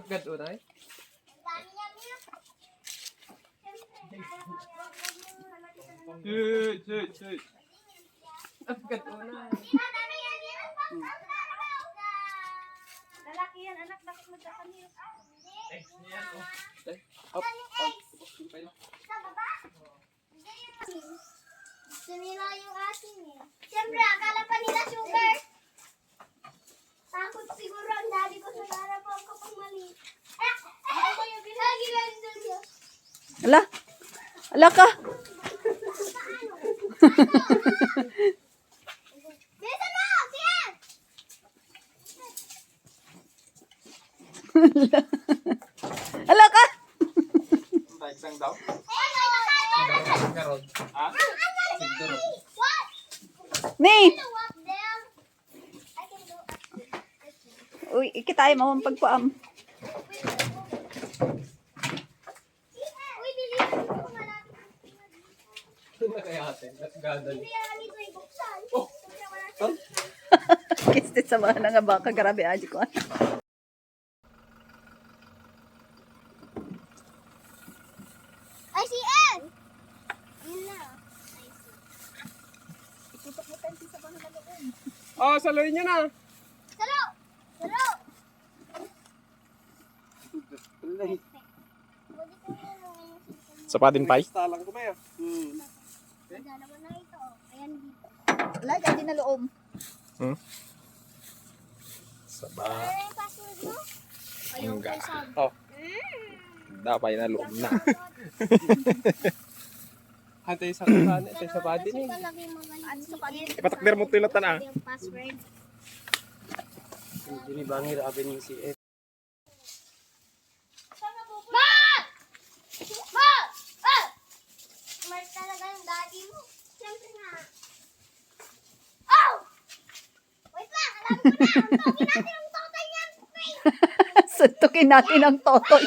Apgat unay. Apgat unay. Lalaki yan, anak, bakit magkakamil? Up. Sinila yung asin eh. Siyempre, akala pa nila sugar. Takot siguro ang daddy ko sa harapan ko pag mali. Ako ko yung binagi lang dito. Ala. Ala ka. Bisa mo! Sige! Ala ka. Baik sang daw. Eh, may nakain! Karon. Ha? Siguro. What? Ni. Can you walk there? I can go up. Uy, ikitay mo ang pagpaam. Uy, bilisan ko malapit. Ito na kaya ate. Gadal. Hindi yan nito yung buksan. Oh. Kistit sa mga nga baka. Grabe aji ko. Ay, si Ann! Yun na. Oh, saloy niyo na. Salo! Salo! Sa padin pay? Talang ko mayo. Dalawa na ito. Ayan dito. Ala, jadi na loom. Saba. Ano yung password mo? Ayaw ko sabi. Oh. Dapay na loob na. Hantay sa kuhan, ito sa padin eh. Ano sa panin? Ipatakder mo tilatan ah. Yung password. Ini bangir abin yung si Ed. Ma! Ma! Ah! Smart talaga yung daddy mo. Siyempre nga. Oh! Wait lang, alam ko na. Tawagin natin ang totoy niyan. Suntukin natin ang totoy.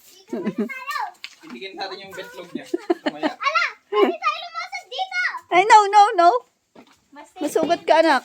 Dito na tayo. Itigin natin yung betlog niya. Tumaya. Ala! Hindi tayo lumasag dito. Ay, no. Masugat ka, anak.